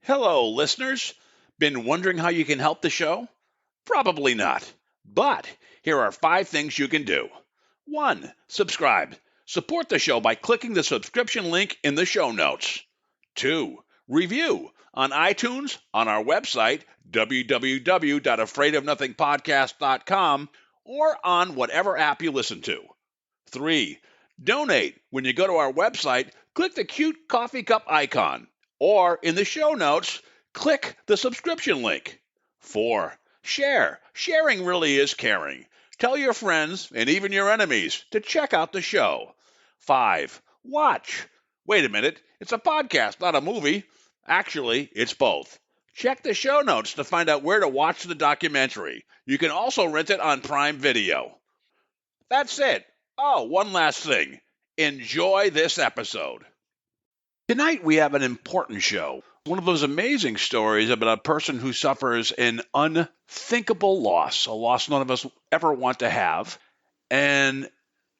Hello, listeners. Been wondering how you can help the show? Probably not. But here are 5 things you can do. 1. Subscribe. Support the show by clicking the subscription link in the show notes. 2. Review on iTunes, on our website, www.afraidofnothingpodcast.com, or on whatever app you listen to. 3. Donate. When you go to our website, click the cute coffee cup icon, or in the show notes, click the subscription link. 4. Share. Sharing really is caring. Tell your friends and even your enemies to check out the show. 5. Watch. Wait a minute, it's a podcast, not a movie. Actually, it's both. Check the show notes to find out where to watch the documentary. You can also rent it on Prime Video. That's it. Oh, one last thing. Enjoy this episode. Tonight we have an important show. One of those amazing stories about a person who suffers an unthinkable loss, a loss none of us ever want to have, and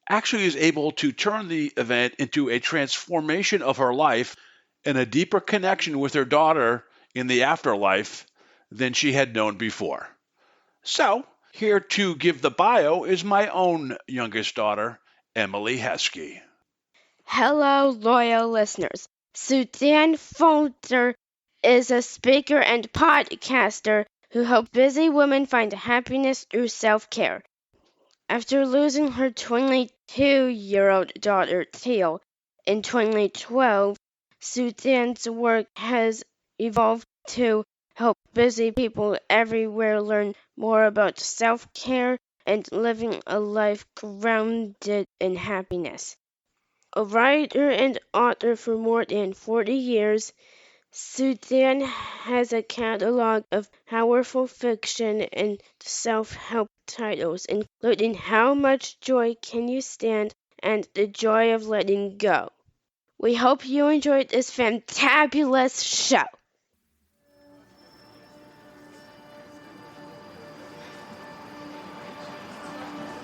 actually is able to turn the event into a transformation of her life and a deeper connection with her daughter in the afterlife than she had known before. So, here to give the bio is my own youngest daughter, Emily Heskey. Hello, loyal listeners. Suzanne Falter is a speaker and podcaster who helps busy women find happiness through self-care. After losing her 22-year-old daughter, Teal, in 2012, Suzanne's work has evolved to help busy people everywhere learn more about self-care and living a life grounded in happiness. A writer and author for more than 40 years, Suzanne has a catalog of powerful fiction and self-help titles, including How Much Joy Can You Stand and The Joy of Letting Go. We hope you enjoyed this fantabulous show.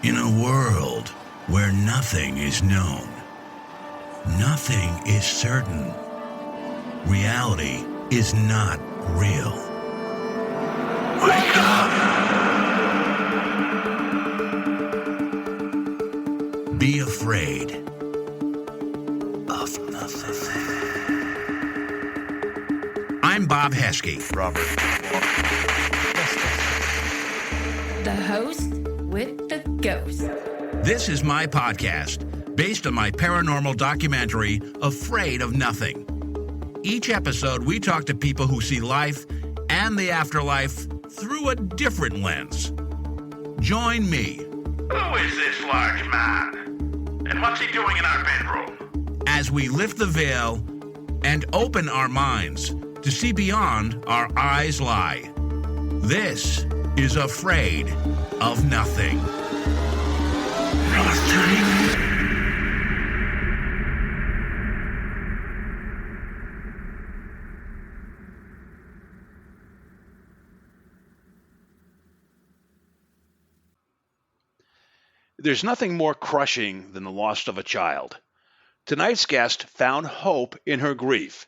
In a world where nothing is known, nothing is certain, reality is not real. Wake up! Be afraid of nothing. I'm Bob Heskey. Robert. The host with the ghost. This is my podcast, based on my paranormal documentary, Afraid of Nothing. Each episode, we talk to people who see life and the afterlife through a different lens. Join me. Who is this large man? And what's he doing in our bedroom? As we lift the veil and open our minds to see beyond our eyes lie. This is Afraid of Nothing. There's nothing more crushing than the loss of a child. Tonight's guest found hope in her grief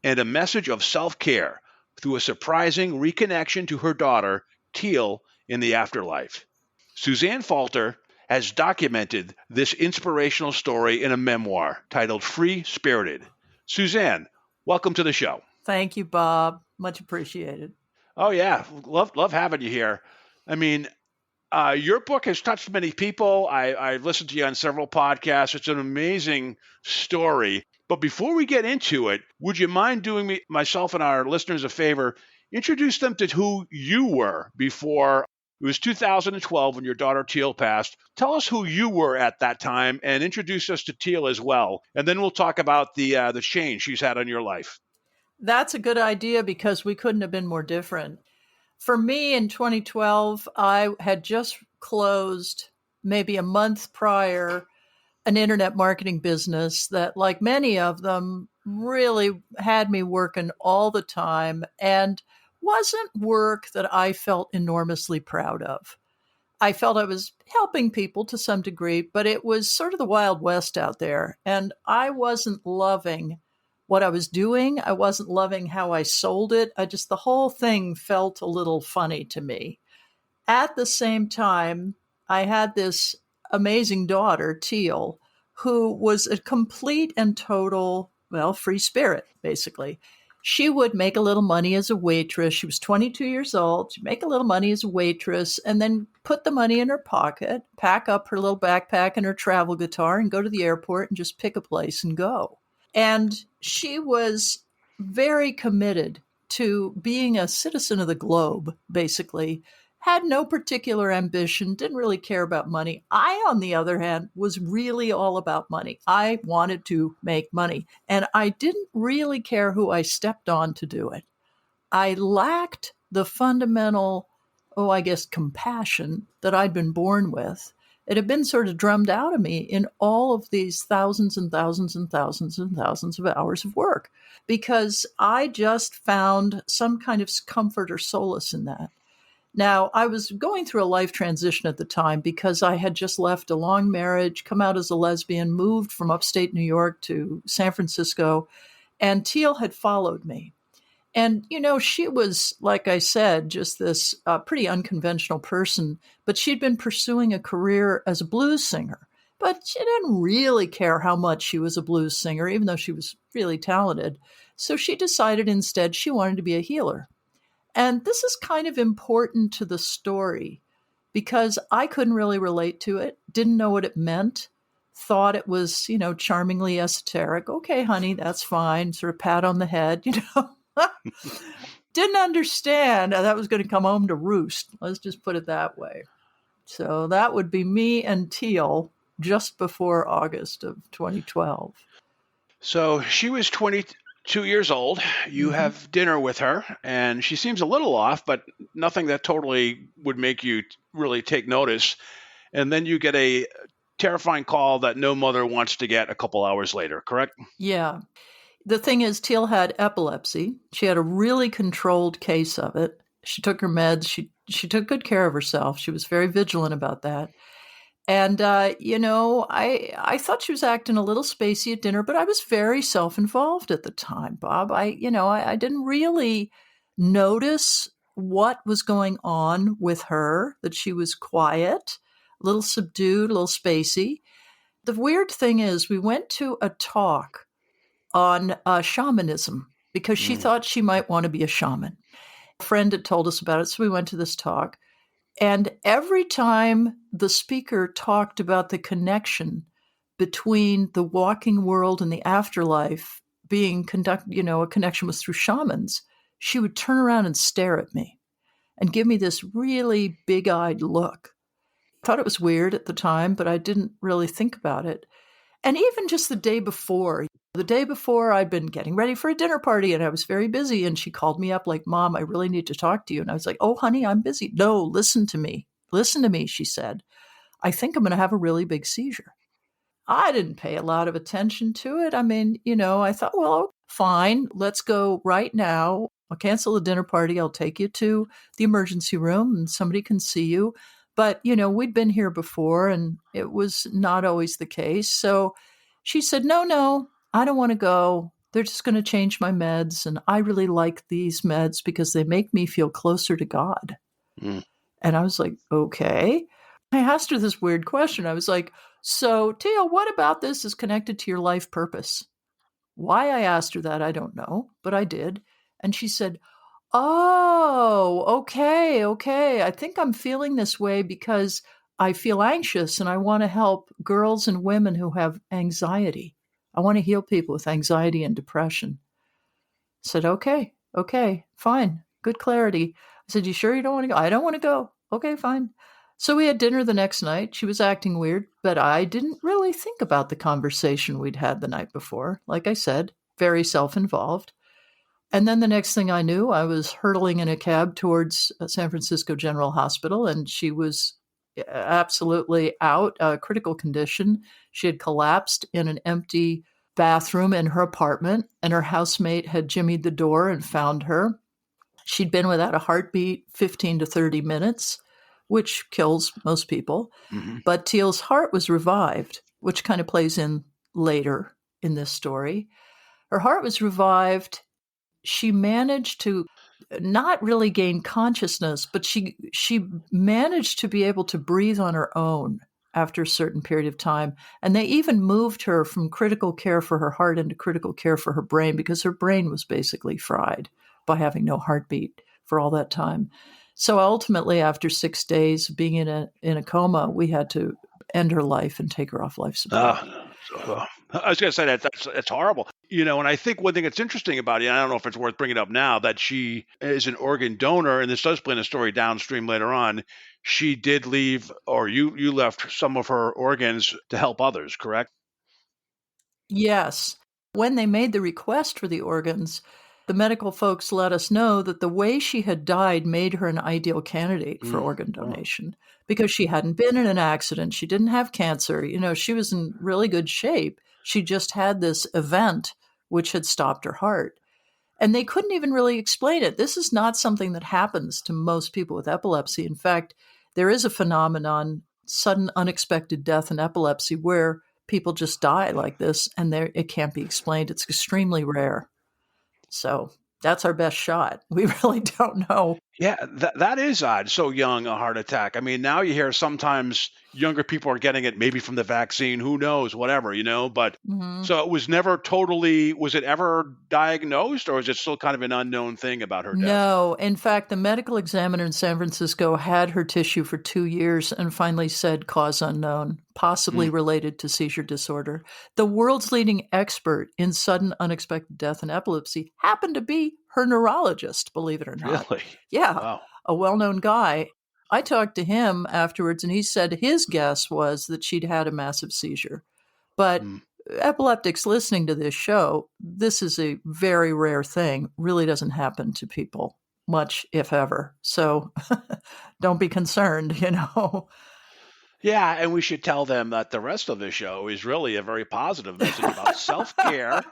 and a message of self-care through a surprising reconnection to her daughter, Teal, in the afterlife. Suzanne Falter has documented this inspirational story in a memoir titled Free Spirited. Suzanne, welcome to the show. Thank you, Bob. Much appreciated. Oh, yeah. Love having you here. I mean, your book has touched many people. I've listened to you on several podcasts. It's an amazing story. But before we get into it, would you mind doing myself and our listeners a favor? Introduce them to who you were before. It was 2012 when your daughter Teal passed. Tell us who you were at that time and introduce us to Teal as well. And then we'll talk about the change she's had on your life. That's a good idea because we couldn't have been more different. For me in 2012, I had just closed maybe a month prior an internet marketing business that, like many of them, really had me working all the time and wasn't work that I felt enormously proud of. I felt I was helping people to some degree, but it was sort of the Wild West out there. And I wasn't loving what I was doing. I wasn't loving how I sold it. The whole thing felt a little funny to me. At the same time, I had this amazing daughter, Teal, who was a complete and total, free spirit, basically. She would make a little money as a waitress. She was 22 years old. She'd make a little money as a waitress and then put the money in her pocket, pack up her little backpack and her travel guitar and go to the airport and just pick a place and go. And she was very committed to being a citizen of the globe, basically. Had no particular ambition, didn't really care about money. I, on the other hand, was really all about money. I wanted to make money, and I didn't really care who I stepped on to do it. I lacked the fundamental, compassion that I'd been born with. It had been sort of drummed out of me in all of these thousands and thousands and thousands and thousands of hours of work, because I just found some kind of comfort or solace in that. Now, I was going through a life transition at the time because I had just left a long marriage, come out as a lesbian, moved from upstate New York to San Francisco, and Teal had followed me. And, she was, like I said, just this pretty unconventional person, but she'd been pursuing a career as a blues singer. But she didn't really care how much she was a blues singer, even though she was really talented. So she decided instead she wanted to be a healer. And this is kind of important to the story because I couldn't really relate to it, didn't know what it meant, thought it was, charmingly esoteric. Okay, honey, that's fine. Sort of pat on the head, Didn't understand that was going to come home to roost. Let's just put it that way. So that would be me and Teal just before August of 2012. So she was 22 years old. You have dinner with her, and she seems a little off, but nothing that totally would make you really take notice. And then you get a terrifying call that no mother wants to get a couple hours later, correct? Yeah. The thing is, Teal had epilepsy. She had a really controlled case of it. She took her meds. She took good care of herself. She was very vigilant about that. And, I thought she was acting a little spacey at dinner, but I was very self-involved at the time, Bob. I didn't really notice what was going on with her, that she was quiet, a little subdued, a little spacey. The weird thing is we went to a talk on shamanism because she thought she might want to be a shaman. A friend had told us about it, so we went to this talk. And every time the speaker talked about the connection between the walking world and the afterlife being a connection was through shamans, she would turn around and stare at me and give me this really big-eyed look. I thought it was weird at the time, but I didn't really think about it. And even just the day before I'd been getting ready for a dinner party and I was very busy. And she called me up like, Mom, I really need to talk to you. And I was like, oh, honey, I'm busy. No, listen to me. Listen to me, she said. I think I'm going to have a really big seizure. I didn't pay a lot of attention to it. I mean, I thought, well, fine, let's go right now. I'll cancel the dinner party. I'll take you to the emergency room and somebody can see you. But, we'd been here before and it was not always the case. So she said, no, I don't want to go. They're just going to change my meds. And I really like these meds because they make me feel closer to God. And I was like, okay. I asked her this weird question. I was like, so Teal, what about this is connected to your life purpose? Why I asked her that, I don't know, but I did. And she said, oh, okay. I think I'm feeling this way because I feel anxious and I want to help girls and women who have anxiety. I want to heal people with anxiety and depression. I said, okay, fine. Good clarity. I said, you sure you don't want to go? I don't want to go. Okay, fine. So we had dinner the next night. She was acting weird, but I didn't really think about the conversation we'd had the night before. Like I said, very self-involved. And then the next thing I knew, I was hurtling in a cab towards San Francisco General Hospital, and she was absolutely out, critical condition. She had collapsed in an empty bathroom in her apartment, and her housemate had jimmied the door and found her. She'd been without a heartbeat 15 to 30 minutes, which kills most people. But Teal's heart was revived, which kind of plays in later in this story. Her heart was revived. She managed to not really gain consciousness, but she managed to be able to breathe on her own after a certain period of time. And they even moved her from critical care for her heart into critical care for her brain, because her brain was basically fried by having no heartbeat for all that time. So ultimately, after 6 days of being in a coma, we had to end her life and take her off life support. I was going to say that's horrible. And I think one thing that's interesting about it, and I don't know if it's worth bringing up now, that she is an organ donor, and this does play in a story downstream later on. She did leave, or you left some of her organs to help others, correct? Yes. When they made the request for the organs, the medical folks let us know that the way she had died made her an ideal candidate for organ donation, because she hadn't been in an accident. She didn't have cancer. She was in really good shape. She just had this event which had stopped her heart. And they couldn't even really explain it. This is not something that happens to most people with epilepsy. In fact, there is a phenomenon, sudden unexpected death in epilepsy, where people just die like this, and it can't be explained. It's extremely rare. So that's our best shot. We really don't know. Yeah, that is odd. So young, a heart attack. I mean, now you hear sometimes younger people are getting it, maybe from the vaccine, who knows, whatever, but so it was was it ever diagnosed, or is it still kind of an unknown thing about her death? No. In fact, the medical examiner in San Francisco had her tissue for 2 years and finally said cause unknown, possibly related to seizure disorder. The world's leading expert in sudden unexpected death and epilepsy happened to be her neurologist, believe it or not. Really? Yeah. Wow. A well-known guy. I talked to him afterwards, and he said his guess was that she'd had a massive seizure. But epileptics listening to this show, this is a very rare thing. Really doesn't happen to people much, if ever. So don't be concerned, Yeah, and we should tell them that the rest of the show is really a very positive message about self-care.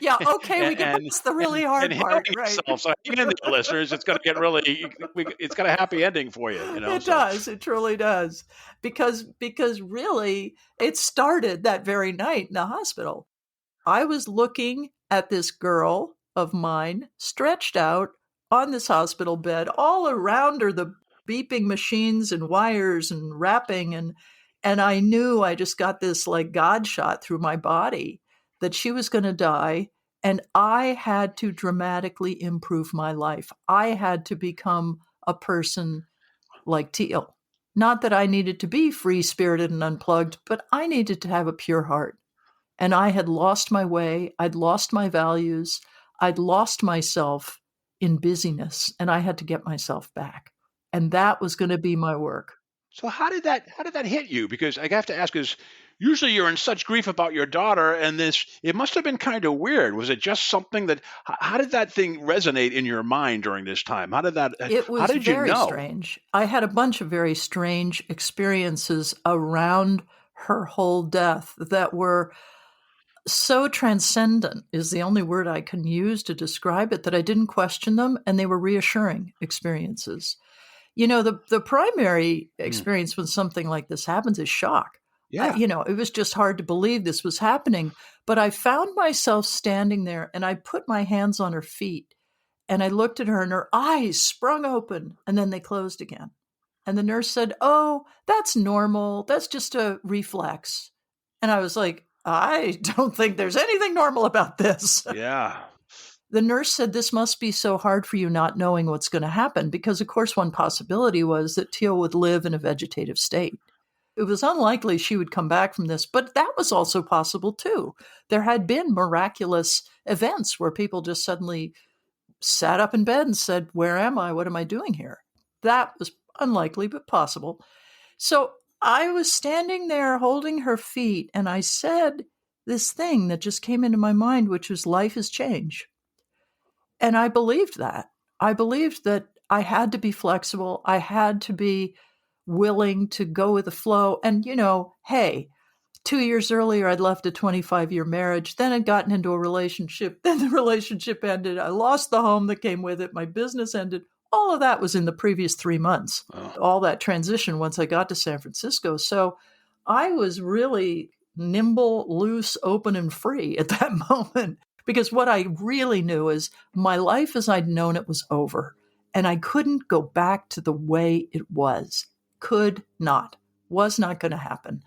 Yeah, okay, we can pass the really hard and part, healing right? yourself. So hang in there, listeners. It's going to get it's got a happy ending for you. It does. It truly does. Because really, it started that very night in the hospital. I was looking at this girl of mine stretched out on this hospital bed. All around her, the beeping machines and wires and wrapping. And I knew, I just got this like God shot through my body that she was going to die. And I had to dramatically improve my life. I had to become a person like Teal. Not that I needed to be free-spirited and unplugged, but I needed to have a pure heart. And I had lost my way. I'd lost my values. I'd lost myself in busyness, and I had to get myself back. And that was going to be my work. So how did that hit you? Because I have to ask, is usually you're in such grief about your daughter, and it must have been kind of weird. Was it just something how did that thing resonate in your mind during this time? It was very strange. I had a bunch of very strange experiences around her whole death that were so transcendent, is the only word I can use to describe it, that I didn't question them, and they were reassuring experiences. The primary experience when something like this happens is shock. Yeah. It was just hard to believe this was happening. But I found myself standing there, and I put my hands on her feet, and I looked at her, and her eyes sprung open, and then they closed again. And the nurse said, "Oh, that's normal. That's just a reflex." And I was like, I don't think there's anything normal about this. Yeah. The nurse said, "This must be so hard for you not knowing what's going to happen," because, of course, one possibility was that Teal would live in a vegetative state. It was unlikely she would come back from this, but that was also possible, too. There had been miraculous events where people just suddenly sat up in bed and said, "Where am I? What am I doing here?" That was unlikely, but possible. So I was standing there holding her feet, and I said this thing that just came into my mind, which was, life is change. And I believed that. I believed that I had to be flexible. I had to be willing to go with the flow. And, hey, 2 years earlier, I'd left a 25-year marriage. Then I'd gotten into a relationship. Then the relationship ended. I lost the home that came with it. My business ended. All of that was in the previous 3 months. All that transition once I got to San Francisco. So I was really nimble, loose, open, and free at that moment. Because what I really knew is my life as I'd known it was over. And I couldn't go back to the way it was. Could not. Was not going to happen.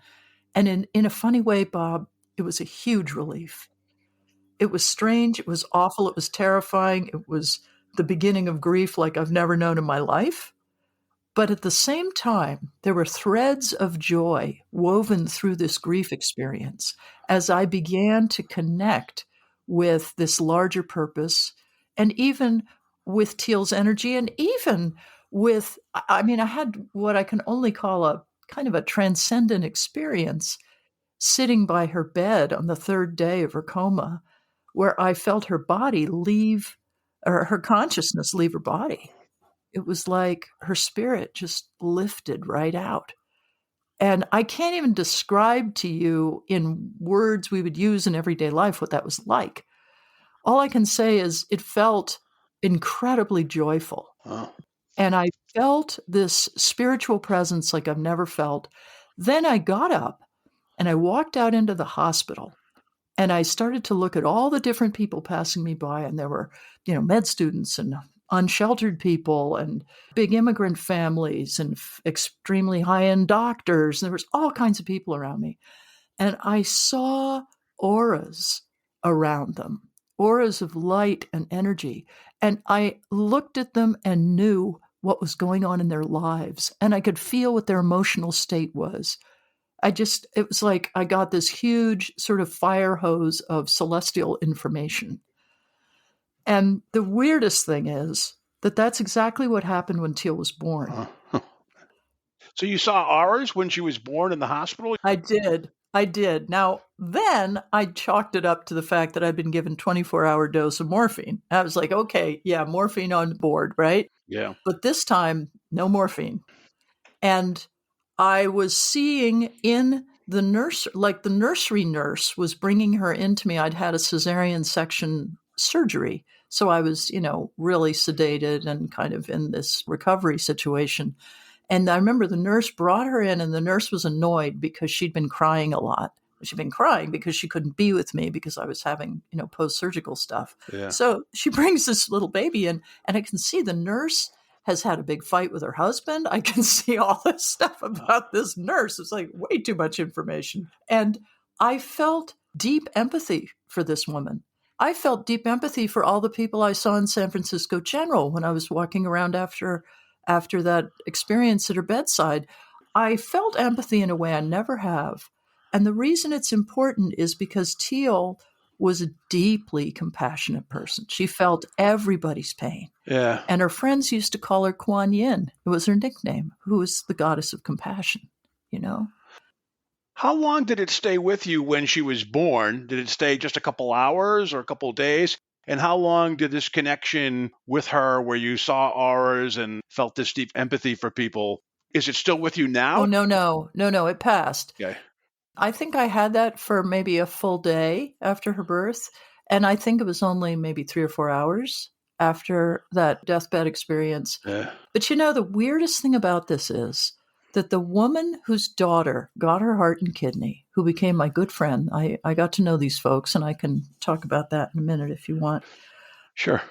And in a funny way, Bob, it was a huge relief. It was strange. It was awful. It was terrifying. It was the beginning of grief like I've never known in my life. But at the same time, there were threads of joy woven through this grief experience as I began to connect with this larger purpose and even with Teal's energy and even with, I mean, I had what I can only call a kind of a transcendent experience sitting by her bed on the third day of her coma, where I felt her body leave, or her consciousness leave her body. It was like her spirit just lifted right out. And I can't even describe to you in words we would use in everyday life what that was like. All I can say is it felt incredibly joyful. Oh. And I felt this spiritual presence like I've never felt. Then I got up and I walked out into the hospital. And I started to look at all the different people passing me by, and there were, med students and unsheltered people and big immigrant families and extremely high-end doctors. And there was all kinds of people around me. And I saw auras around them, auras of light and energy. And I looked at them and knew what was going on in their lives. And I could feel what their emotional state was. It was like I got this huge sort of fire hose of celestial information. And the weirdest thing is that that's exactly what happened when Teal was born. So you saw auras when she was born in the hospital? I did. Now, then I chalked it up to the fact that I'd been given 24-hour dose of morphine. I was like, okay, yeah, morphine on board, right? Yeah. But this time, no morphine. And I was seeing in the nursery nurse was bringing her into me. I'd had a cesarean section surgery. So I was, really sedated and kind of in this recovery situation. And I remember the nurse brought her in, and the nurse was annoyed because she'd been crying a lot. She'd been crying because she couldn't be with me because I was having, post-surgical stuff. Yeah. So she brings this little baby in, and I can see the nurse has had a big fight with her husband. I can see all this stuff about this nurse. It's like way too much information. And I felt deep empathy for this woman. I felt deep empathy for all the people I saw in San Francisco General when I was walking around after that experience at her bedside. I felt empathy in a way I never have. And the reason it's important is because Teal was a deeply compassionate person. She felt everybody's pain. Yeah. And her friends used to call her Kuan Yin. It was her nickname, who is the goddess of compassion, How long did it stay with you when she was born? Did it stay just a couple hours or a couple days? And how long did this connection with her where you saw auras and felt this deep empathy for people, is it still with you now? Oh, no, it passed. Okay. I think I had that for maybe a full day after her birth. And I think it was only maybe 3 or 4 hours after that deathbed experience. Yeah. But the weirdest thing about this is that the woman whose daughter got her heart and kidney, who became my good friend, I got to know these folks, and I can talk about that in a minute if you want. Sure.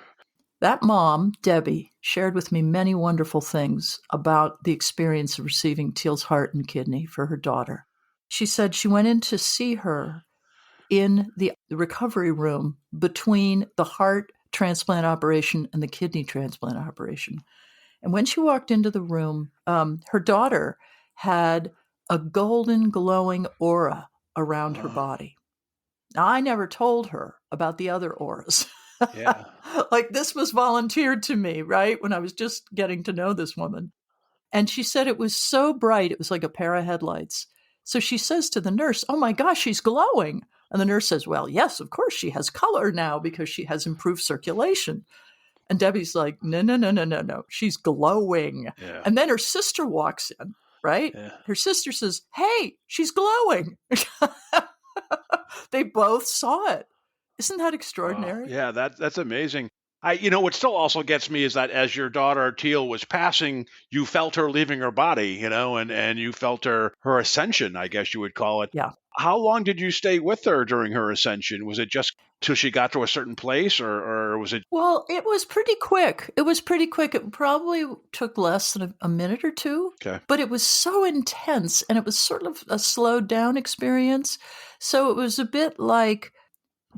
That mom, Debbie, shared with me many wonderful things about the experience of receiving Teal's heart and kidney for her daughter. She said she went in to see her in the recovery room between the heart transplant operation and the kidney transplant operation. And when she walked into the room, her daughter had a golden glowing aura around her body. Now, I never told her about the other auras. Yeah. Like this was volunteered to me, right? When I was just getting to know this woman. And she said it was so bright, it was like a pair of headlights. So she says to the nurse, "Oh my gosh, she's glowing." And the nurse says, "Well, yes, of course she has color now because she has improved circulation." And Debbie's like, no, she's glowing. Yeah. And then her sister walks in, right? Yeah. Her sister says, "Hey, she's glowing." They both saw it. Isn't that extraordinary? Wow. Yeah, that's amazing. What still also gets me is that as your daughter Teal was passing, you felt her leaving her body, and you felt her ascension, I guess you would call it. Yeah. How long did you stay with her during her ascension? Was it just till she got to a certain place, or was it? Well, it was pretty quick. It probably took less than a minute or two, Okay. but it was so intense and it was sort of a slowed down experience. So it was a bit like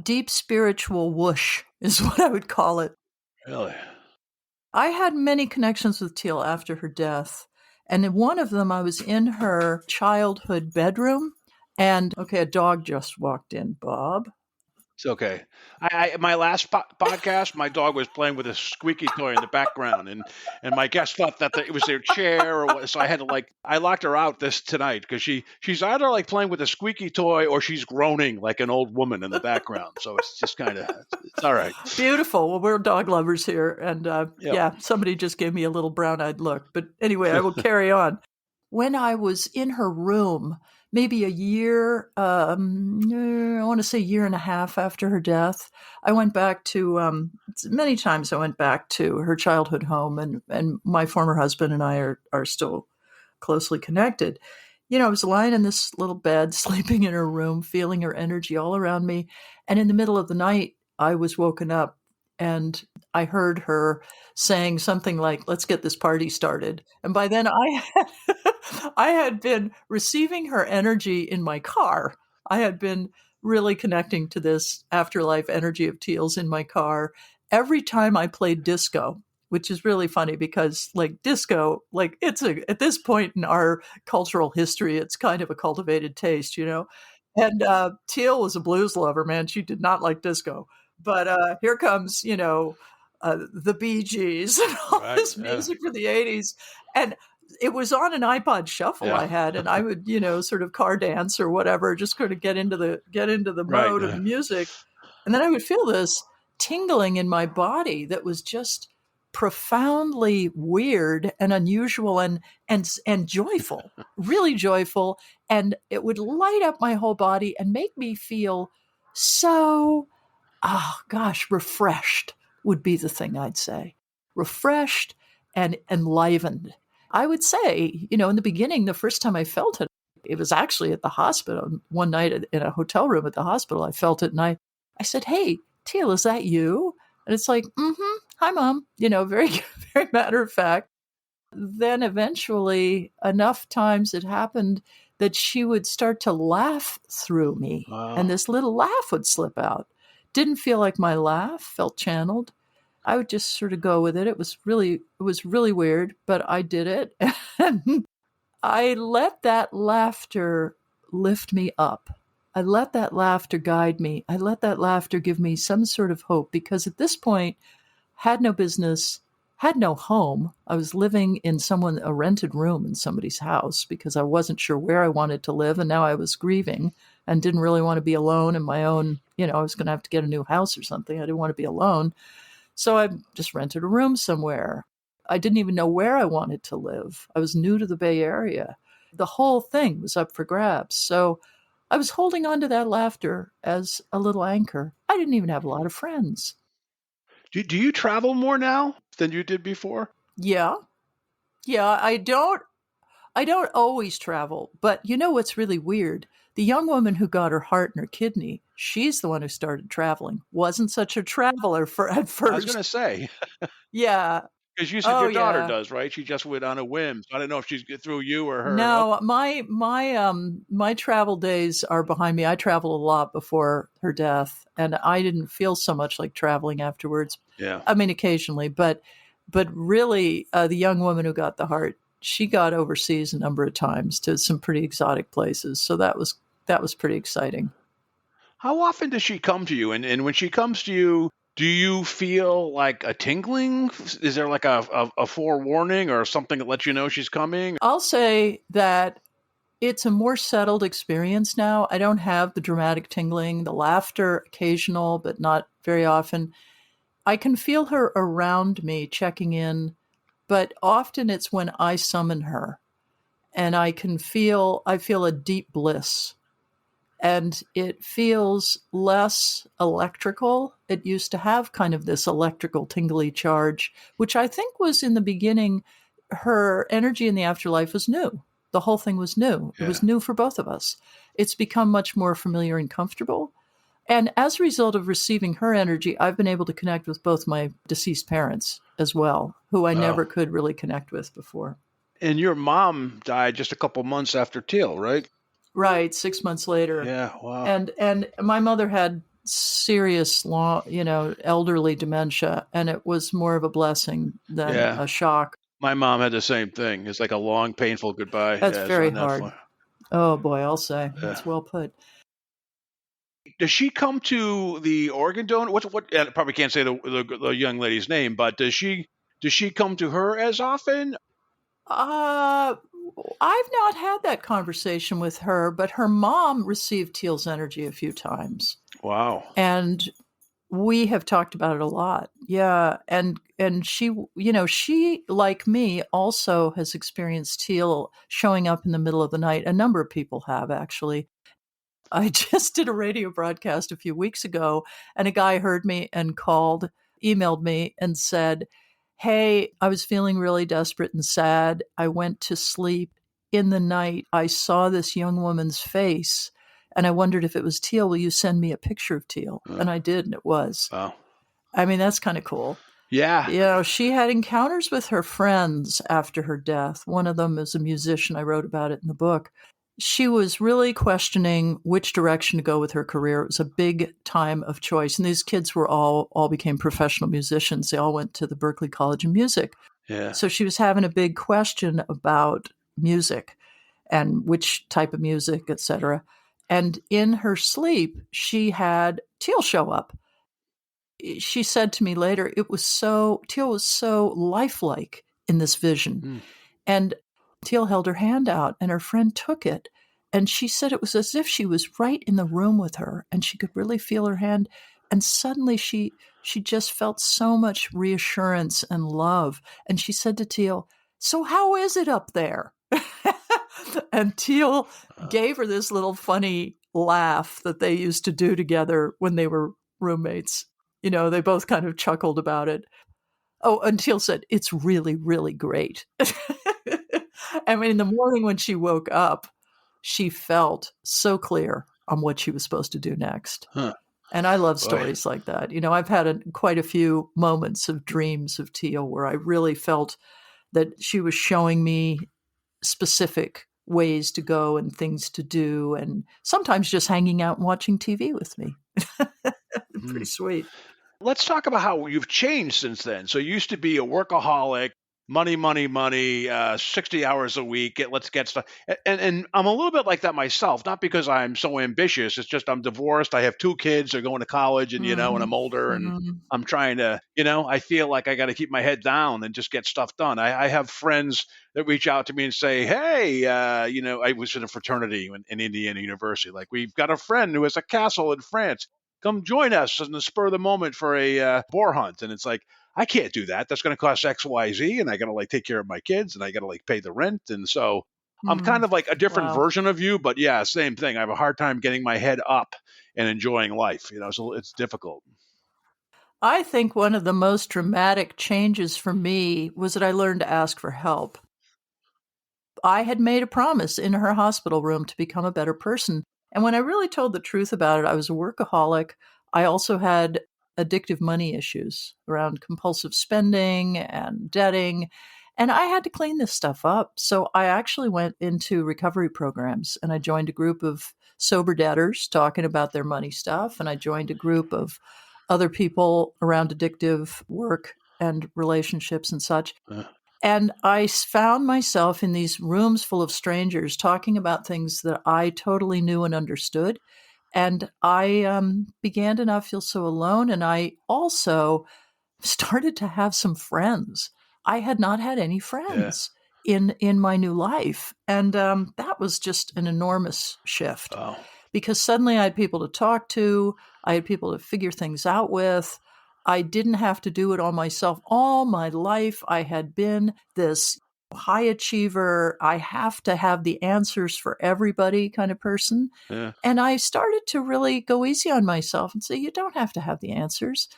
deep spiritual whoosh, is what I would call it. Really? I had many connections with Teal after her death. And in one of them, I was in her childhood bedroom. And okay, a dog just walked in, Bob. It's okay. My last podcast, my dog was playing with a squeaky toy in the background, and my guest thought that it was their chair, or what, so I had to I locked her out this tonight because she's either like playing with a squeaky toy or she's groaning like an old woman in the background. So it's just kind of it's all right. Beautiful. Well, we're dog lovers here, and yeah, somebody just gave me a little brown-eyed look. But anyway, I will carry on. When I was in her room, maybe a year, I want to say year and a half after her death, I went back to, many times I went back to her childhood home, and my former husband and I are still closely connected. You know, I was lying in this little bed, sleeping in her room, feeling her energy all around me. And in the middle of the night, I was woken up and I heard her saying something like, "Let's get this party started." And by then I had been receiving her energy in my car. I had been really connecting to this afterlife energy of Teal's in my car. Every time I played disco, which is really funny because disco, at this point in our cultural history, it's kind of a cultivated taste, you know? And Teal was a blues lover, man. She did not like disco. But here comes, the Bee Gees and all this music for the 80s. And it was on an iPod shuffle I had, and I would, sort of car dance or whatever, just kind of get into the mode of the music. And then I would feel this tingling in my body that was just profoundly weird and unusual and joyful, really joyful. And it would light up my whole body and make me feel so, refreshed would be the thing I'd say. Refreshed and enlivened. I would say, in the beginning, the first time I felt it, it was actually at the hospital. One night in a hotel room at the hospital, I felt it. And I said, "Hey, Teal, is that you?" And it's like, "Hi, Mom." Very, very matter of fact. Then eventually, enough times it happened that she would start to laugh through me. Wow. And this little laugh would slip out. Didn't feel like my laugh, felt channeled. I would just sort of go with it. It was really weird, but I did it. And I let that laughter lift me up. I let that laughter guide me. I let that laughter give me some sort of hope, because at this point, had no business, had no home. I was living in a rented room in somebody's house because I wasn't sure where I wanted to live. And now I was grieving and didn't really want to be alone in my own, I was going to have to get a new house or something. I didn't want to be alone. So I just rented a room somewhere. I didn't even know where I wanted to live. I was new to the Bay Area. The whole thing was up for grabs. So I was holding on to that laughter as a little anchor. I didn't even have a lot of friends. Do you travel more now than you did before? Yeah. I don't always travel, but you know what's really weird? The young woman who got her heart and her kidney, she's the one who started traveling. Wasn't such a traveler at first. I was going to say. Yeah. Because you said your daughter does, right? She just went on a whim. So I don't know if she's through you or her. No, my travel days are behind me. I traveled a lot before her death, and I didn't feel so much like traveling afterwards. Yeah. I mean, occasionally, but really, the young woman who got the heart, she got overseas a number of times to some pretty exotic places. So that was pretty exciting. How often does she come to you? And when she comes to you, do you feel like a tingling? Is there like a forewarning or something that lets you know she's coming? I'll say that it's a more settled experience now. I don't have the dramatic tingling, the laughter, occasional, but not very often. I can feel her around me checking in, but often it's when I summon her, and I feel a deep bliss. And it feels less electrical. It used to have kind of this electrical tingly charge, which I think was in the beginning, her energy in the afterlife was new. The whole thing was new. It was new for both of us. It's become much more familiar and comfortable. And as a result of receiving her energy, I've been able to connect with both my deceased parents as well, who I never could really connect with before. And your mom died just a couple months after Teal, right? Right, 6 months later. Yeah, wow. And my mother had serious, elderly dementia, and it was more of a blessing than a shock. My mom had the same thing. It's like a long, painful goodbye. That's very hard. Oh boy, I'll say that's well put. Does she come to the organ donor? What? I probably can't say the young lady's name, but does she come to her as often? I've not had that conversation with her, but her mom received Teal's energy a few times. Wow. And we have talked about it a lot. Yeah. And she, she, like me, also has experienced Teal showing up in the middle of the night. A number of people have, actually. I just did a radio broadcast a few weeks ago, and a guy heard me and emailed me and said, "Hey, I was feeling really desperate and sad. I went to sleep. In the night, I saw this young woman's face, and I wondered if it was Teal. Will you send me a picture of Teal?" And I did, and it was. Wow. I mean, that's kind of cool. Yeah. She had encounters with her friends after her death. One of them is a musician. I wrote about it in the book. She was really questioning which direction to go with her career. It was a big time of choice. And these kids were all became professional musicians. They all went to the Berklee College of Music. Yeah. So she was having a big question about music and which type of music, et cetera. And in her sleep, she had Teal show up. She said to me later, Teal was so lifelike in this vision. And Teal held her hand out, and her friend took it. And she said it was as if she was right in the room with her, and she could really feel her hand. And suddenly she just felt so much reassurance and love. And she said to Teal, "So how is it up there?" And Teal gave her this little funny laugh that they used to do together when they were roommates. They both kind of chuckled about it. Oh, and Teal said, "It's really, really great." I mean, in the morning when she woke up, she felt so clear on what she was supposed to do next. And I love stories like that. I've had quite a few moments of dreams of Teal where I really felt that she was showing me specific ways to go and things to do, and sometimes just hanging out and watching TV with me. Pretty sweet. Let's talk about how you've changed since then. So you used to be a workaholic, money, 60 hours a week. Let's get stuff. And I'm a little bit like that myself, not because I'm so ambitious. It's just I'm divorced. I have 2 kids. They're going to college and, and I'm older and I'm trying to, I feel like I got to keep my head down and just get stuff done. I have friends that reach out to me and say, "Hey, I was in a fraternity in Indiana University. Like, we've got a friend who has a castle in France. Come join us in the spur of the moment for a boar hunt." And it's like, I can't do that. That's going to cost X, Y, Z, and I got to take care of my kids, and I got to pay the rent. And so I'm kind of like a different version of you, but yeah, same thing. I have a hard time getting my head up and enjoying life. So it's difficult. I think one of the most dramatic changes for me was that I learned to ask for help. I had made a promise in her hospital room to become a better person. And when I really told the truth about it, I was a workaholic. I also had addictive money issues around compulsive spending and debting. And I had to clean this stuff up. So I actually went into recovery programs, and I joined a group of sober debtors talking about their money stuff. And I joined a group of other people around addictive work and relationships and such. And I found myself in these rooms full of strangers talking about things that I totally knew and understood. And I began to not feel so alone. And I also started to have some friends. I had not had any friends in my new life. And that was just an enormous shift. Oh. Because suddenly I had people to talk to. I had people to figure things out with. I didn't have to do it all myself. All my life, I had been this high achiever. I have to have the answers for everybody kind of person. Yeah. And I started to really go easy on myself and say, you don't have to have the answers.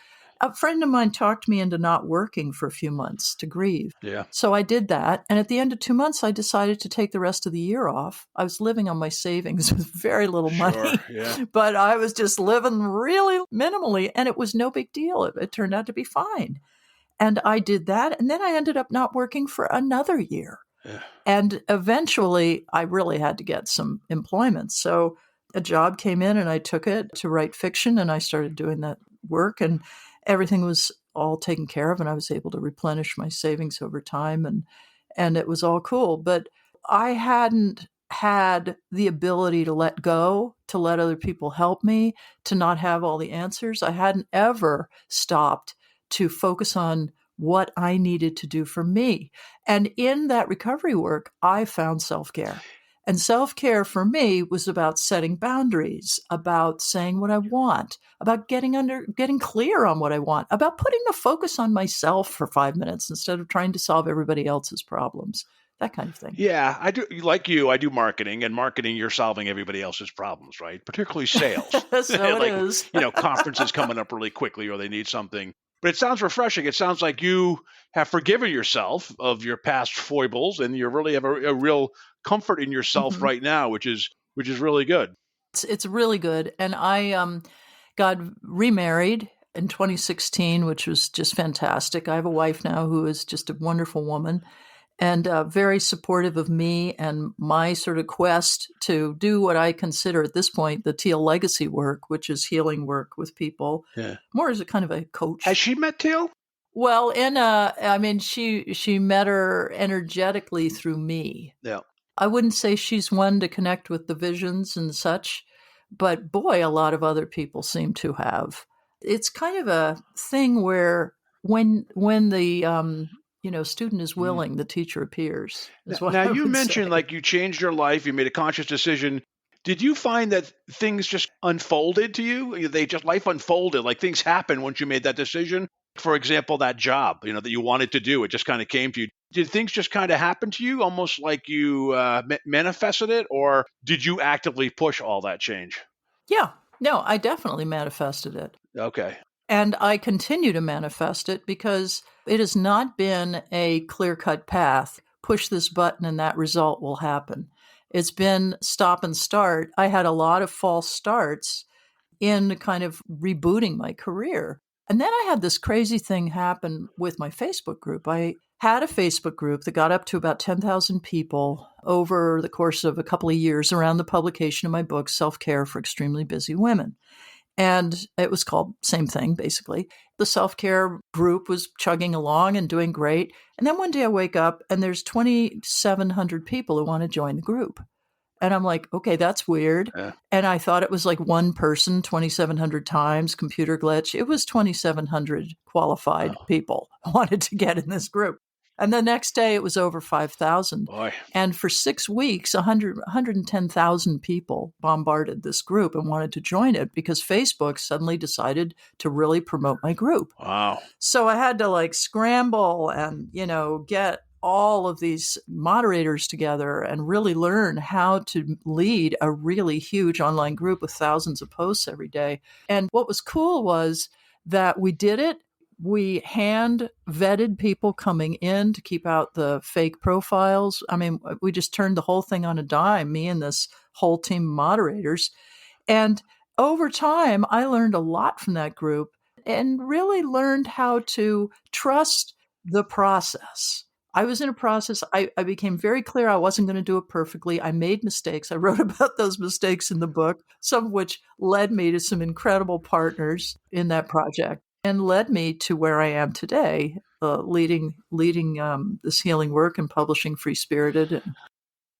a friend of mine talked me into not working for a few months to grieve. Yeah. So I did that. And at the end of 2 months, I decided to take the rest of the year off. I was living on my savings with very little money, Yeah. but I was just living really minimally, and it was no big deal. It turned out to be fine. And I did that. And then I ended up not working for another year. Yeah. And eventually, I really had to get some employment. So a job came in and I took it to write fiction, and I started doing that work, and everything was all taken care of, and I was able to replenish my savings over time, and it was all cool. But I hadn't had the ability to let go, to let other people help me, to not have all the answers. I hadn't ever stopped to focus on what I needed to do for me. And in that recovery work, I found self-care. And self-care for me was about setting boundaries, about saying what I want, about getting clear on what I want, about putting the focus on myself for 5 minutes instead of trying to solve everybody else's problems, that kind of thing. Yeah, I do. Like you, I do marketing, and marketing, you're solving everybody else's problems, right? Particularly sales. So Like, it is. Conferences coming up really quickly, or they need something. But it sounds refreshing. It sounds like you have forgiven yourself of your past foibles, and you really have a real comfort in yourself right now, which is really good. It's really good. And I got remarried in 2016, which was just fantastic. I have a wife now who is just a wonderful woman, and very supportive of me and my sort of quest to do what I consider at this point the Teal legacy work, which is healing work with people, Yeah. more as a kind of a coach. Has she met Teal? Well, she met her energetically through me. Yeah. I wouldn't say she's one to connect with the visions and such, but boy, a lot of other people seem to have. It's kind of a thing where when the student is willing, the teacher appears. Is what Now, I you would mentioned say. like you changed your life, you made a conscious decision. Did you find that things just unfolded to you? Life unfolded, like things happened once you made that decision? For example, that job, that you wanted to do, it just kind of came to you. Did things just kind of happen to you, almost like you manifested it, or did you actively push all that change? Yeah, no, I definitely manifested it. Okay. And I continue to manifest it because it has not been a clear-cut path. Push this button and that result will happen. It's been stop and start. I had a lot of false starts in kind of rebooting my career. And then I had this crazy thing happen with my Facebook group. I had a Facebook group that got up to about 10,000 people over the course of a couple of years around the publication of my book, Self-Care for Extremely Busy Women. And it was called same thing, basically. The self-care group was chugging along and doing great. And then one day I wake up and there's 2,700 people who want to join the group. And I'm like, okay, that's weird. Yeah. And I thought it was like one person, 2,700 times, computer glitch. It was 2,700 qualified people wanted to get in this group. And the next day it was over 5,000. Boy. And for 6 weeks, 110,000 people bombarded this group and wanted to join it because Facebook suddenly decided to really promote my group. Wow. So I had to scramble and, get all of these moderators together and really learn how to lead a really huge online group with thousands of posts every day. And what was cool was that we did it. We hand vetted people coming in to keep out the fake profiles. I mean, we just turned the whole thing on a dime, me and this whole team of moderators. And over time, I learned a lot from that group and really learned how to trust the process. I was in a process. I became very clear I wasn't going to do it perfectly. I made mistakes. I wrote about those mistakes in the book, some of which led me to some incredible partners in that project and led me to where I am today, leading this healing work and publishing Free Spirited and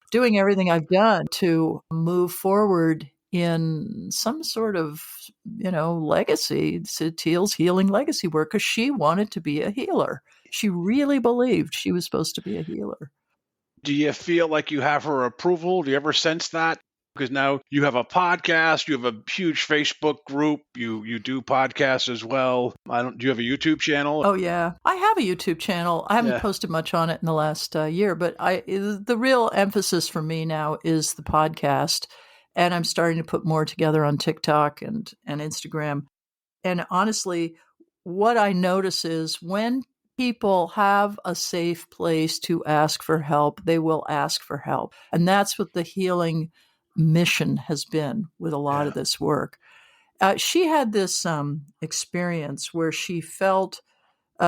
doing everything I've done to move forward in some sort of, legacy, Teal's healing legacy work, because she wanted to be a healer. She really believed she was supposed to be a healer. Do you feel like you have her approval? Do you ever sense that? Because now you have a podcast, you have a huge Facebook group, you do podcasts as well. Do you have a YouTube channel? Oh yeah, I have a YouTube channel. I haven't posted much on it in the last year, but the real emphasis for me now is the podcast, and I'm starting to put more together on TikTok and Instagram. And honestly, what I notice is when people have a safe place to ask for help, they will ask for help. And that's what the healing mission has been with a lot Yeah. of this work. She had this experience where she felt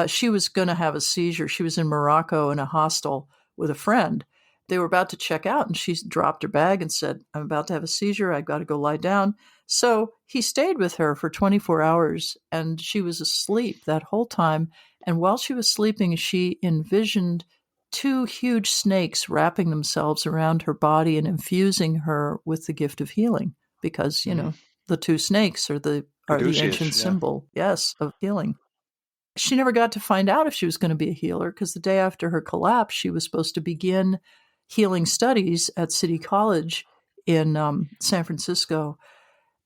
she was going to have a seizure. She was in Morocco in a hostel with a friend. They were about to check out, and she dropped her bag and said, "I'm about to have a seizure. I've got to go lie down." So he stayed with her for 24 hours, and she was asleep that whole time. And while she was sleeping, she envisioned two huge snakes wrapping themselves around her body and infusing her with the gift of healing, because, the two snakes are the ancient Caduceus, yeah. symbol, yes, of healing. She never got to find out if she was going to be a healer, because the day after her collapse, she was supposed to begin healing studies at City College in San Francisco.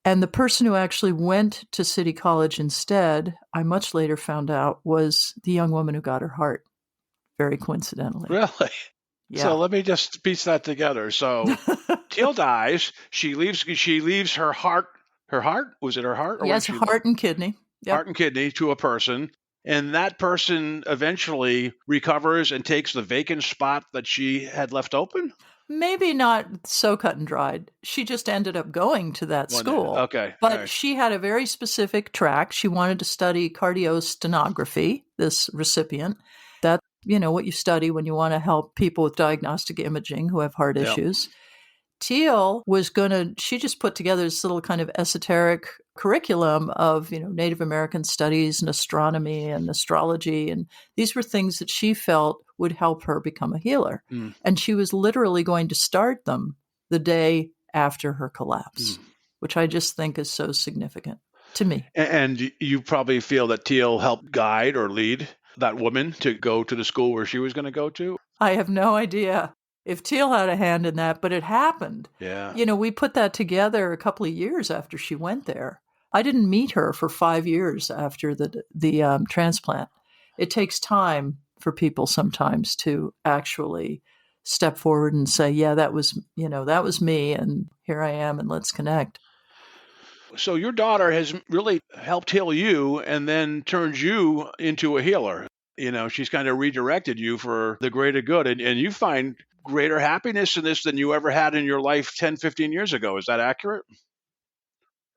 And the person who actually went to City College instead, I much later found out, was the young woman who got her heart, very coincidentally. Really? Yeah. So let me just piece that together. So Teal dies. She leaves her heart. Her heart? Was it her heart? Or Yes, heart and kidney. Yep. Heart and kidney to a person. And that person eventually recovers and takes the vacant spot that she had left open? Maybe not so cut and dried. She just ended up going to that school. Okay. But right. She had a very specific track. She wanted to study cardiostenography, this recipient. That's, what you study when you want to help people with diagnostic imaging who have heart issues. Teal she just put together this little kind of esoteric curriculum of, Native American studies and astronomy and astrology. And these were things that she felt would help her become a healer. Mm. And she was literally going to start them the day after her collapse, which I just think is so significant to me. And you probably feel that Teal helped guide or lead that woman to go to the school where she was going to go to? I have no idea if Teal had a hand in that, but it happened. Yeah. We put that together a couple of years after she went there. I didn't meet her for 5 years after the transplant. It takes time for people sometimes to actually step forward and say, yeah, that was me, and here I am, and let's connect. So your daughter has really helped heal you and then turned you into a healer. She's kind of redirected you for the greater good. And you find greater happiness in this than you ever had in your life 10, 15 years ago. Is that accurate?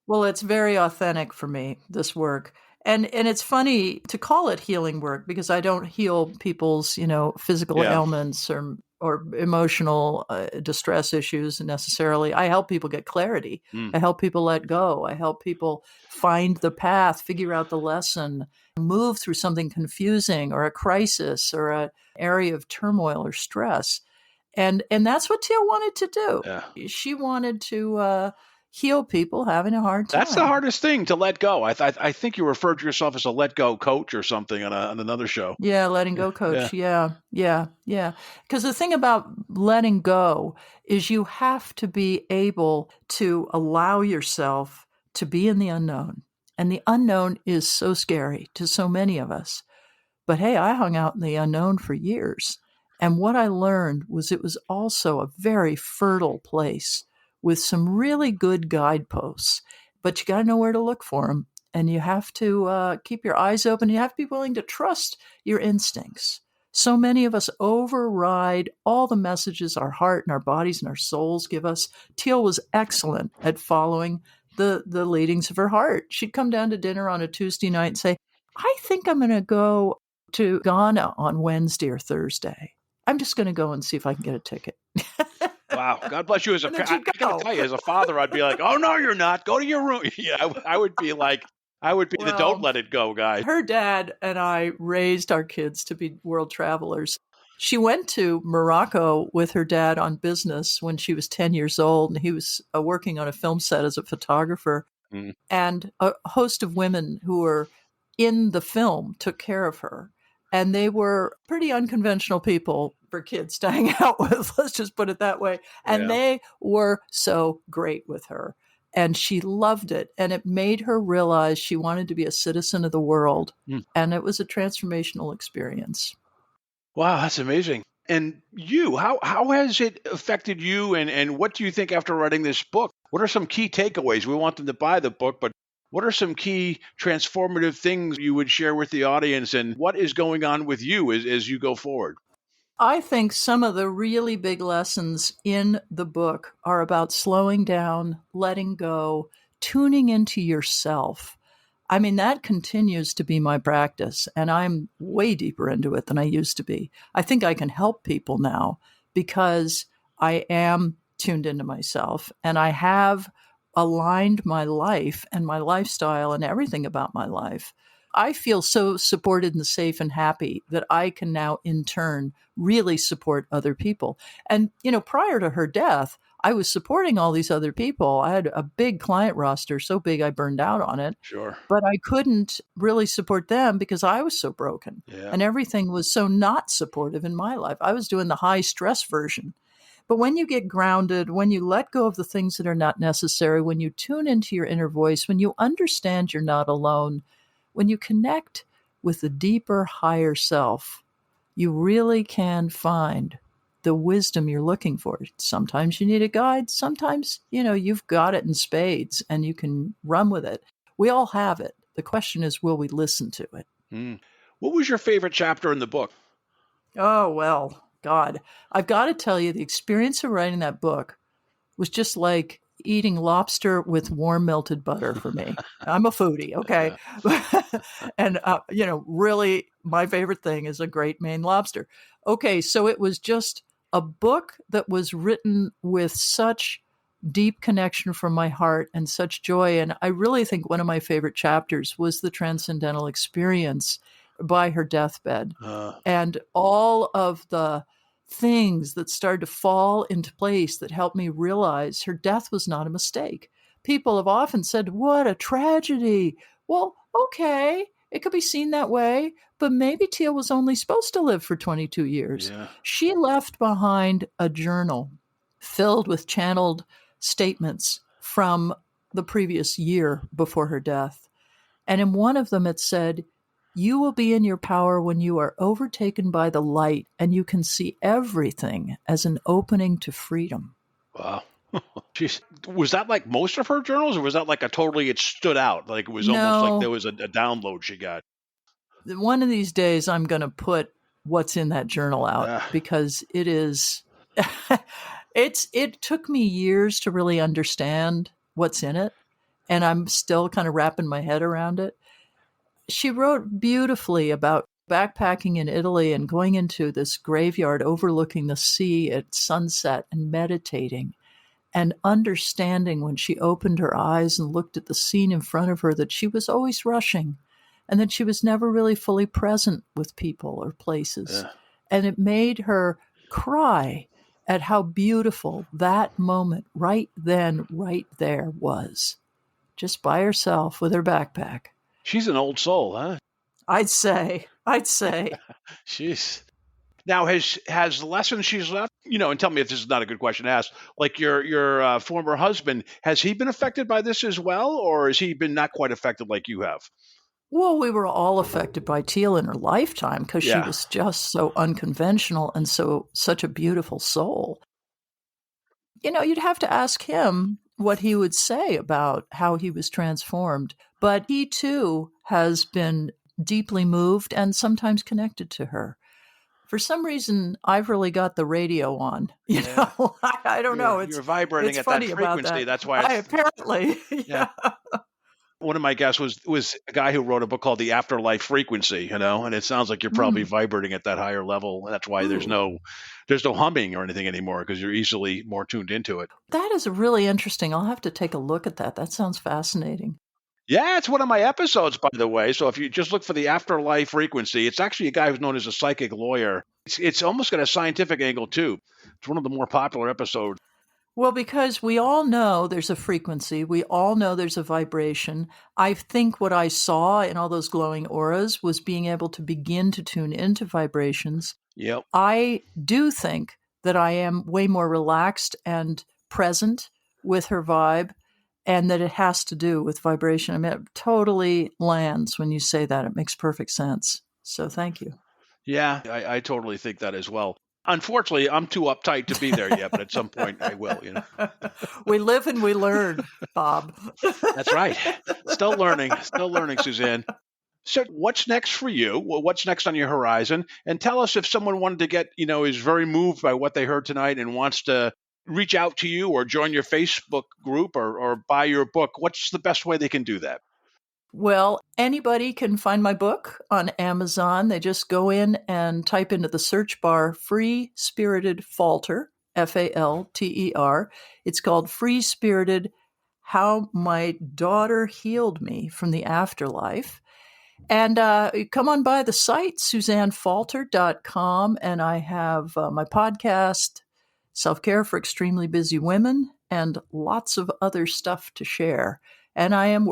Well, it's very authentic for me, this work. And it's funny to call it healing work, because I don't heal people's, physical ailments or emotional distress issues necessarily. I help people get clarity. I help people let go. I help people find the path, figure out the lesson, move through something confusing or a crisis or an area of turmoil or stress. And that's what Teal wanted to do. Yeah. She wanted to heal people having a hard time. That's the hardest thing, to let go. I think you referred to yourself as a let go coach or something on another show. Yeah, letting go coach. Yeah. Because the thing about letting go is you have to be able to allow yourself to be in the unknown. And the unknown is so scary to so many of us. But hey, I hung out in the unknown for years. And what I learned was it was also a very fertile place with some really good guideposts. But you got to know where to look for them. And you have to keep your eyes open. You have to be willing to trust your instincts. So many of us override all the messages our heart and our bodies and our souls give us. Teal was excellent at following the leadings of her heart. She'd come down to dinner on a Tuesday night and say, I think I'm going to go to Ghana on Wednesday or Thursday. I'm just going to go and see if I can get a ticket. Wow. God bless you. I got to tell you, as a father, I'd be like, oh, no, you're not. Go to your room. Yeah, I would be the don't let it go guy. Her dad and I raised our kids to be world travelers. She went to Morocco with her dad on business when she was 10 years old, and he was working on a film set as a photographer. And a host of women who were in the film took care of her. And they were pretty unconventional people for kids to hang out with, let's just put it that way. And they were so great with her. And she loved it. And it made her realize she wanted to be a citizen of the world. And it was a transformational experience. Wow, that's amazing. And you, how has it affected you? And what do you think after writing this book? What are some key takeaways? We want them to buy the book, but What are some key transformative things you would share with the audience, and what is going on with you as you go forward? I think some of the really big lessons in the book are about slowing down, letting go, tuning into yourself. I mean, that continues to be my practice, and I'm way deeper into it than I used to be. I think I can help people now because I am tuned into myself and I have aligned my life and my lifestyle and everything about my life. I feel so supported and safe and happy that I can now, in turn, really support other people. And, prior to her death, I was supporting all these other people. I had a big client roster, so big I burned out on it. Sure. But I couldn't really support them because I was so broken. Yeah. And everything was so not supportive in my life. I was doing the high stress version. But when you get grounded, when you let go of the things that are not necessary, when you tune into your inner voice, when you understand you're not alone, when you connect with the deeper, higher self, you really can find the wisdom you're looking for. Sometimes you need a guide. Sometimes, you've got it in spades and you can run with it. We all have it. The question is, will we listen to it? What was your favorite chapter in the book? Oh, well, God, I've got to tell you, the experience of writing that book was just like eating lobster with warm melted butter for me. I'm a foodie, okay? And, really my favorite thing is a great Maine lobster. Okay, so it was just a book that was written with such deep connection from my heart and such joy. And I really think one of my favorite chapters was the transcendental experience by her deathbed. And all of the things that started to fall into place that helped me realize her death was not a mistake. People have often said, what a tragedy. Well, okay, it could be seen that way, but maybe Teal was only supposed to live for 22 years. Yeah. She left behind a journal filled with channeled statements from the previous year before her death. And in one of them, it said, you will be in your power when you are overtaken by the light and you can see everything as an opening to freedom. Wow. Was that like most of her journals, or was that like it stood out? Like it was almost like there was a download she got? One of these days, I'm going to put what's in that journal out because it is, it took me years to really understand what's in it. And I'm still kind of wrapping my head around it. She wrote beautifully about backpacking in Italy and going into this graveyard overlooking the sea at sunset and meditating and understanding when she opened her eyes and looked at the scene in front of her that she was always rushing and that she was never really fully present with people or places. Yeah. And it made her cry at how beautiful that moment right then, right there was, just by herself with her backpack. She's an old soul, huh? I'd say. She's now has the lessons she's left, and tell me if this is not a good question to ask. Like your former husband, has he been affected by this as well, or has he been not quite affected like you have? Well, we were all affected by Teal in her lifetime because she was just so unconventional and such a beautiful soul. You'd have to ask him what he would say about how he was transformed. But he, too, has been deeply moved and sometimes connected to her. For some reason, I've really got the radio on. I don't know. You're vibrating at that frequency. That's why. Apparently. Yeah. One of my guests was a guy who wrote a book called The Afterlife Frequency, and it sounds like you're probably vibrating at that higher level. That's why there's no humming or anything anymore because you're easily more tuned into it. That is really interesting. I'll have to take a look at that. That sounds fascinating. Yeah, it's one of my episodes, by the way. So if you just look for The Afterlife Frequency, it's actually a guy who's known as a psychic lawyer. It's almost got a scientific angle, too. It's one of the more popular episodes. Well, because we all know there's a frequency. We all know there's a vibration. I think what I saw in all those glowing auras was being able to begin to tune into vibrations. Yep. I do think that I am way more relaxed and present with her vibe, and that it has to do with vibration. I mean, it totally lands when you say that. It makes perfect sense. So thank you. Yeah, I totally think that as well. Unfortunately, I'm too uptight to be there yet, but at some point I will, We live and we learn, Bob. That's right. Still learning, Suzanne. So what's next for you? Well, what's next on your horizon? And tell us if someone wanted to get, is very moved by what they heard tonight and wants to reach out to you or join your Facebook group or buy your book, what's the best way they can do that? Well, anybody can find my book on Amazon. They just go in and type into the search bar Free Spirited Falter, Falter. It's called Free Spirited: How My Daughter Healed Me from the Afterlife. And come on by the site, SuzanneFalter.com, and I have my podcast, Self-Care for Extremely Busy Women, and lots of other stuff to share. And I am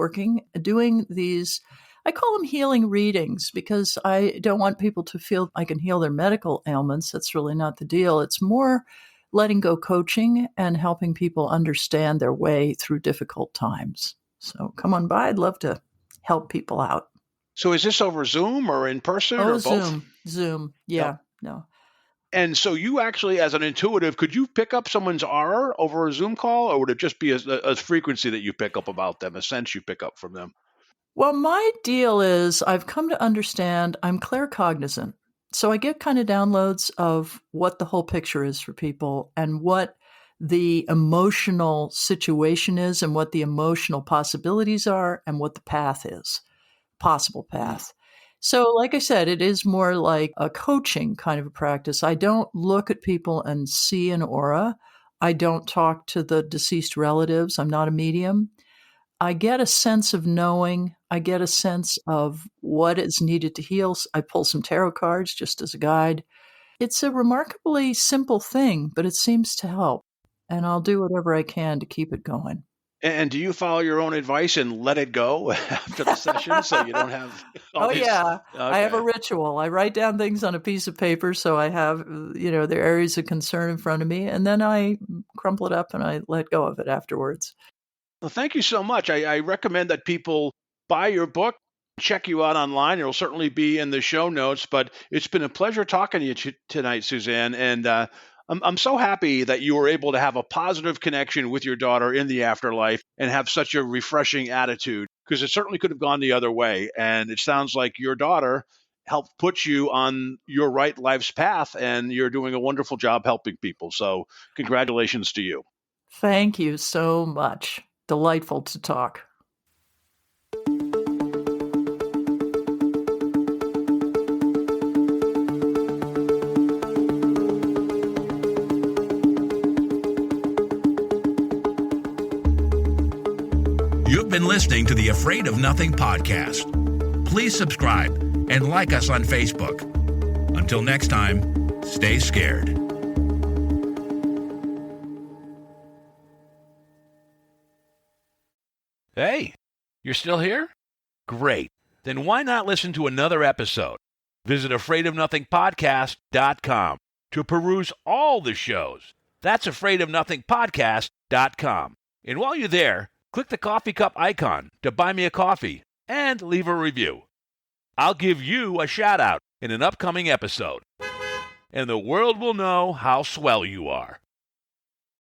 doing these, I call them healing readings, because I don't want people to feel I can heal their medical ailments. That's really not the deal. It's more letting go coaching and helping people understand their way through difficult times. So come on by. I'd love to help people out. So is this over Zoom or in person or both? Zoom. Yeah, Yep. no. And so you actually, as an intuitive, could you pick up someone's aura over a Zoom call, or would it just be a frequency that you pick up about them, a sense you pick up from them? Well, my deal is I've come to understand I'm claircognizant. So I get kind of downloads of what the whole picture is for people and what the emotional situation is and what the emotional possibilities are and what the path is, possible path. So, like I said, it is more like a coaching kind of a practice. I don't look at people and see an aura. I don't talk to the deceased relatives. I'm not a medium. I get a sense of knowing. I get a sense of what is needed to heal. I pull some tarot cards just as a guide. It's a remarkably simple thing, but it seems to help. And I'll do whatever I can to keep it going. And do you follow your own advice and let it go after the session so you don't have all these? Yeah. Okay. I have a ritual. I write down things on a piece of paper so I have, their areas of concern in front of me, and then I crumple it up and I let go of it afterwards. Well, thank you so much. I recommend that people buy your book, check you out online. It'll certainly be in the show notes, but it's been a pleasure talking to you tonight, Suzanne. And I'm so happy that you were able to have a positive connection with your daughter in the afterlife and have such a refreshing attitude, because it certainly could have gone the other way. And it sounds like your daughter helped put you on your right life's path, and you're doing a wonderful job helping people. So congratulations to you. Thank you so much. Delightful to talk. You've been listening to the Afraid of Nothing podcast. Please subscribe and like us on Facebook. Until next time, stay scared. Hey, you're still here? Great. Then why not listen to another episode? Visit afraidofnothingpodcast.com to peruse all the shows. That's afraidofnothingpodcast.com. And while you're there, click the coffee cup icon to buy me a coffee and leave a review. I'll give you a shout out in an upcoming episode, and the world will know how swell you are.